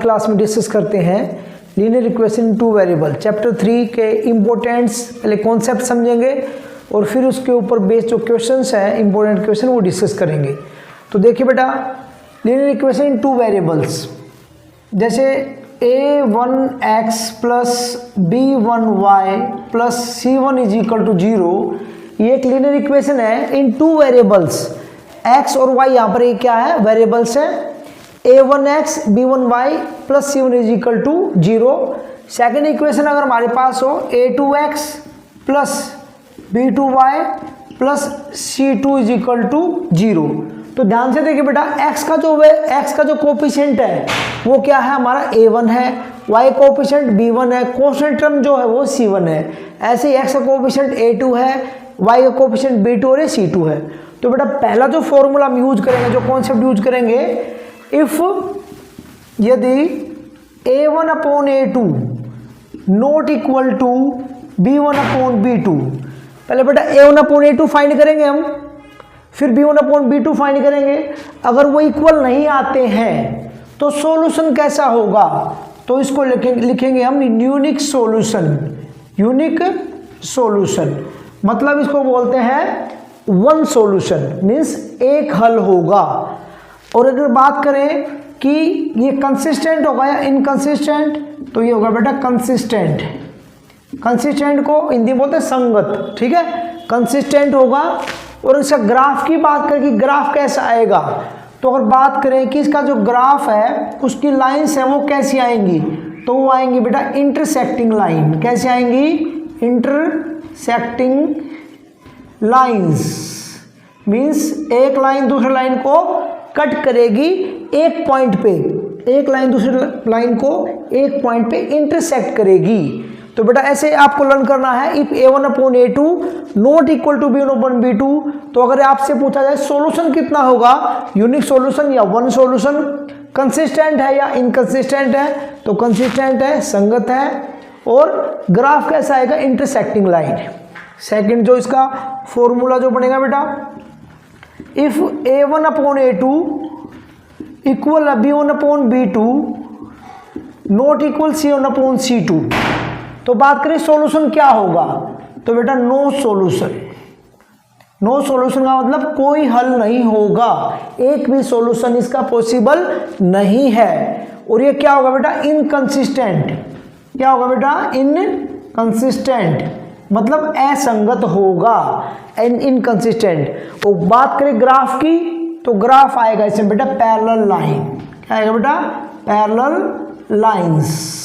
Class में discuss करते हैं linear equation in two variable. Chapter 3 के इम्पोर्टेंट्स पहले कॉन्सेप्ट समझेंगे और फिर उसके ऊपर बेस्ड जो क्वेश्चंस हैं इम्पोर्टेंट क्वेश्चन वो डिस्कस करेंगे। तो देखिए बेटा, linear equation in two variables जैसे a1x plus b1y plus c1 is equal to 0, ये एक लीनियर इक्वेशन है इन टू वेरिएबल्स। x और y यहाँ पर ये क्या है, वेरिएबल्स है। a1x b1y plus c1 is equal to 0। Second equation अगर हमारे पास हो a2x plus b2y plus c2 is equal to 0। तो ध्यान से देखिए बेटा, x का जो कोफिशिएंट है वो क्या है, हमारा a1 है, y कोफिशिएंट b1 है, कांस्टेंट टर्म जो है वो c1 है। ऐसे ही x का कोफिशिएंट a2 है, y का कोफिशिएंट b2 और c2 है। तो बेटा पहला जो फॉर्मूला हम यूज करेंगे, जो कॉन्सेप्ट यूज करेंगे, इफ यदि a1 upon a2 not equal to b1 upon b2, पहले बेटा a1 अपॉन a2 फाइंड करेंगे हम, फिर b1 अपॉन b2 फाइंड करेंगे। अगर वो इक्वल नहीं आते हैं तो सॉल्यूशन कैसा होगा, तो इसको लिखेंगे हम यूनिक सॉल्यूशन। यूनिक सॉल्यूशन मतलब इसको बोलते हैं वन सॉल्यूशन, मीन्स एक हल होगा। और अगर बात करें कि ये कंसिस्टेंट होगा या इनकंसिस्टेंट, तो ये होगा बेटा कंसिस्टेंट। कंसिस्टेंट को हिंदी बोलते हैं संगत, ठीक है, कंसिस्टेंट होगा। और इसका ग्राफ की बात करें कि ग्राफ कैसा आएगा, तो अगर बात करें कि इसका जो ग्राफ है उसकी लाइंस है वो कैसी आएंगी, तो वो आएंगी बेटा इंटरसेक्टिंग लाइन। कैसे आएंगी, इंटरसेक्टिंग लाइंस, मीन्स एक लाइन दूसरी लाइन को कट करेगी एक पॉइंट पे, एक लाइन दूसरी लाइन को एक पॉइंट पे इंटरसेक्ट करेगी। तो बेटा ऐसे आपको लर्न करना है। If a1 upon a2 not equal to b1 upon b2, तो अगर आपसे पूछा जाए सॉल्यूशन कितना होगा, यूनिक सॉल्यूशन या वन सॉल्यूशन, कंसिस्टेंट है या इनकंसिस्टेंट है, तो कंसिस्टेंट है, संगत है। और ग्राफ कैसा आएगा, इंटरसेक्टिंग लाइन। सेकंड जो इसका फॉर्मूला जो बनेगा बेटा, if a1 upon a2 equal b1 upon b2 not equal c1 upon c2, तो बात करें सॉल्यूशन क्या होगा, तो बेटा नो सॉल्यूशन। नो सॉल्यूशन का मतलब कोई हल नहीं होगा, एक भी सॉल्यूशन इसका पॉसिबल नहीं है। और ये क्या होगा बेटा, इनकंसिस्टेंट। क्या होगा बेटा, इनकंसिस्टेंट मतलब असंगत होगा, इनकंसिस्टेंट। और बात करें ग्राफ की, तो ग्राफ आएगा इसमें बेटा पैरेलल लाइन। क्या आएगा बेटा, पैरेलल लाइंस।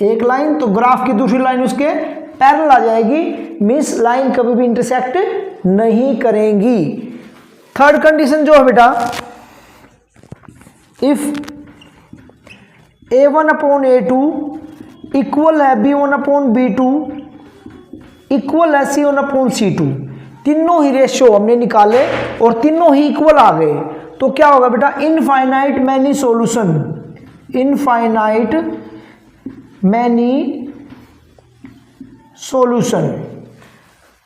एक लाइन तो ग्राफ की दूसरी लाइन उसके पैरेलल आ जाएगी, मींस लाइन कभी भी इंटरसेक्ट नहीं करेंगी। थर्ड कंडीशन जो है बेटा, if a1 upon a2 equal है b1 अपॉन b2 इक्वल है c1 अपॉन c2, तीनों ही रेशियो हमने निकाले और तीनों ही इक्वल आ गए, तो क्या होगा बेटा, infinite many solution. Infinite many solution,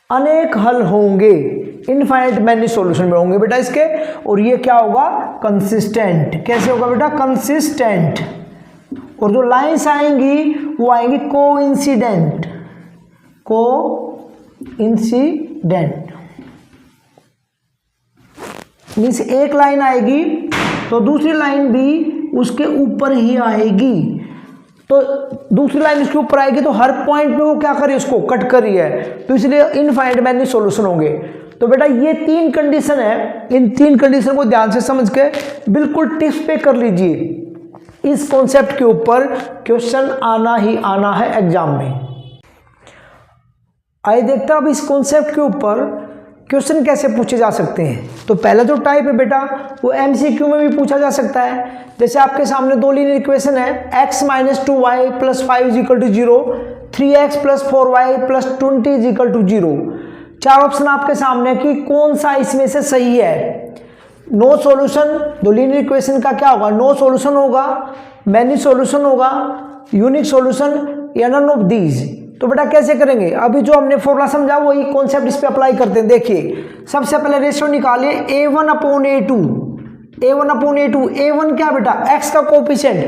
अनेक हल होंगे, इनफाइनाइट मैनी सॉल्यूशन में होंगे बेटा इसके। और ये क्या होगा, कंसिस्टेंट। कैसे होगा बेटा, कंसिस्टेंट। और जो लाइंस आएंगी वो आएंगी कोइंसिडेंट। कोइंसिडेंट मीन्स एक लाइन आएगी तो दूसरी लाइन भी उसके ऊपर ही आएगी। तो दूसरी लाइन इसके ऊपर आएगी तो हर पॉइंट पे वो क्या कर रही है, उसको कट कर रही है, तो इसलिए इनफाइनाइट मैनी सॉल्यूशन होंगे। तो बेटा ये तीन कंडीशन है, इन तीन कंडीशन को ध्यान से समझ के बिल्कुल टिप्स पे कर लीजिए। इस कॉन्सेप्ट के ऊपर क्वेश्चन आना ही आना है एग्जाम में। आइए देखते हैं अब इस कॉन्सेप्ट के ऊपर क्वेश्चन कैसे पूछे जा सकते हैं। तो पहला जो टाइप है बेटा वो MCQ में भी पूछा जा सकता है। जैसे आपके सामने दो लीनियर इक्वेशन है, x minus 2y plus 5 is equal to 0, 3x plus 4y plus 20 is equal to 0। चार ऑप्शन आपके सामने कि कौन सा इसमें से सही है। नो सॉल्यूशन, दो लीनियर इक्वेशन का क्या होगा, नो सॉल्यूशन होगा, मैनी सॉल्यूशन होगा, यूनिक सॉल्यूशन या नन ऑफ दीज। तो बेटा कैसे करेंगे, अभी जो हमने फॉर्मूला समझा वही कॉन्सेप्ट इस पे अप्लाई करते हैं। देखिए सबसे पहले रेशियो निकालिए a1 upon a2, a1 upon a2, a1 क्या बेटा x का कोफिशिएंट,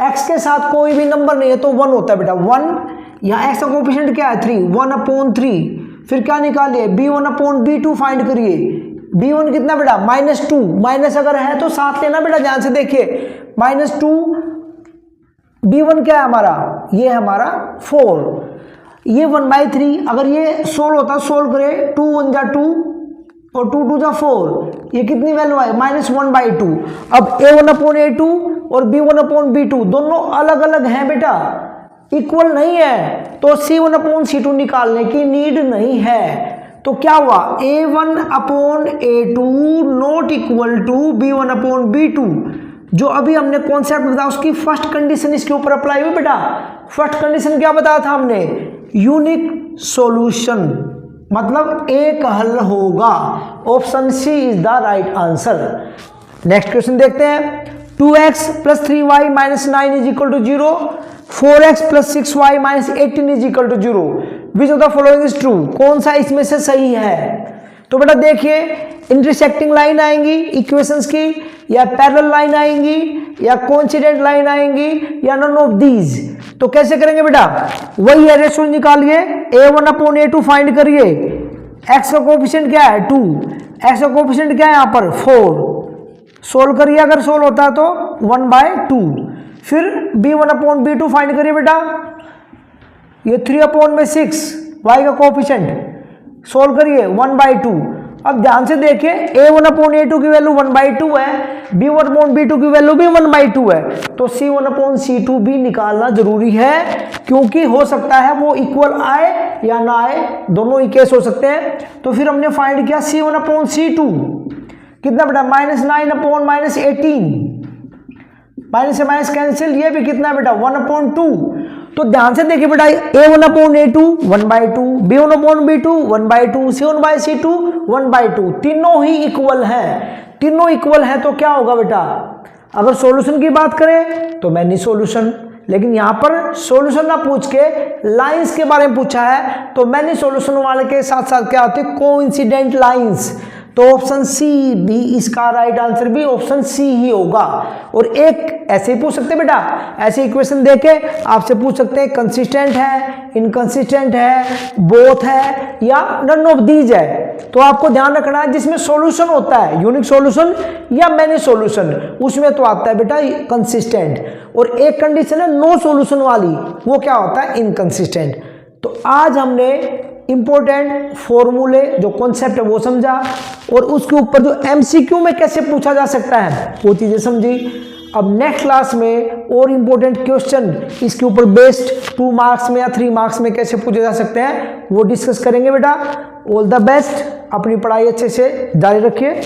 x के साथ कोई भी नंबर नहीं है तो 1 होता है बेटा 1, यहाँ x का कोफिशिएंट क्या है 3, 1 अपॉन 3, फिर क्या निकालिए b1 अपॉन b2 फाइंड करिए, b1 कितना बेटा -2, माइनस अगर है तो साथ लेना बेटा, ध्यान से देखिए -2, b1 क्या है हमारा, ये है हमारा 4, ये 1/3, अगर ये सोल्व होता सोल्व करे 2 1 जा 2 और 2 2 जा 4, ये कितनी वैल्यू है -1/2। अब a1 अपॉन a2 और b1 अपॉन b2 दोनों अलग अलग हैं बेटा, इक्वल नहीं है, तो c1 अपॉन c2 निकालने की नीड नहीं है। तो क्या हुआ a1 upon a2 not equal to b1 upon b2, जो अभी हमने कॉन्सेप्ट बताया उसकी फर्स्ट कंडीशन इसके ऊपर अप्लाई हुई बेटा। फर्स्ट कंडीशन क्या बताया था हमने, यूनिक सॉल्यूशन, मतलब एक हल होगा, option C is the right answer. Next question देखते हैं, 2x + 3y - 9 is equal to 0, 4x + 6y - 18 is equal to 0, which of the following is true, कौन सा इसमें से सही है। तो बेटा देखिए इंटरसेक्टिंग लाइन आएंगी इक्वेशंस की, या पैरेलल लाइन आएंगी, या कोइंसिडेंट लाइन आएंगी, या नन ऑफ दीज। तो कैसे करेंगे बेटा, वही है रेशो निकालिए, a1 अपॉन a2 फाइंड करिए, x का कोफिशिएंट क्या है 2, x का कोफिशिएंट क्या है यहाँ पर 4, सोल्व करिए, अगर सोल्व होता है तो 1/2, फिर b1 अपॉन b2 फाइंड करिए बेटा, ये 3 अपॉन में 6, y का कोफिशिएंट सोल्व करिए 1/2। अब ध्यान से देखिए a1 अपॉन a2 की वैल्यू 1/2 है, b1 अपॉन b2 की वैल्यू भी 1/2 है, तो c1 अपॉन c2 भी निकालना जरूरी है, क्योंकि हो सकता है वो इक्वल आए या ना आए, दोनों ही केस हो सकते हैं। तो फिर हमने फाइंड किया c1 अपॉन c2 कितना बेटा -9 अपॉन -18, माइनस से माइनस कैंसिल, ये भी कितना बेटा 1/2। तो ध्यान से देखिए बेटा a1 upon a2 1/2, b1 upon b2 1/2, c1/c2 1/2, तीनों ही इक्वल हैं, तीनों इक्वल हैं तो क्या होगा बेटा, अगर सॉल्यूशन की बात करें तो मैनी सॉल्यूशन, लेकिन यहाँ पर सॉल्यूशन ना पूछ के लाइंस के बारे में पूछा है, तो मैनी सॉल्यूशन वाले के साथ साथ क्या होते हैं कोइंसिडेंट लाइंस, तो ऑप्शन सी भी इसका राइट आंसर भी ऑप्शन सी ही होगा। और एक ऐसे ही पूछ सकते बेटा, ऐसे इक्वेशन देके आपसे पूछ सकते हैं कंसिस्टेंट है, इनकंसिस्टेंट है, बोथ है, या नन ऑफ दीज है। तो आपको ध्यान रखना है जिसमें सॉल्यूशन होता है यूनिक सॉल्यूशन या मैनी सॉल्यूशन, उसमें तो आता है बेटा कंसिस्टेंट, और एक कंडीशन है नो सॉल्यूशन वाली, वो क्या होता है इनकंसिस्टेंट। तो आज हमने इंपॉर्टेंट फॉर्मूले जो कॉन्सेप्ट है वो समझा, और उसके ऊपर जो एमसीक्यू में कैसे पूछा जा सकता है वो चीजें समझी। अब नेक्स्ट क्लास में और इंपॉर्टेंट क्वेश्चन इसके ऊपर बेस्ड 2 मार्क्स में या 3 मार्क्स में कैसे पूछे जा सकते हैं वो डिस्कस करेंगे बेटा। ऑल द बेस्ट, अपनी पढ़ाई अच्छे से जारी रखिए।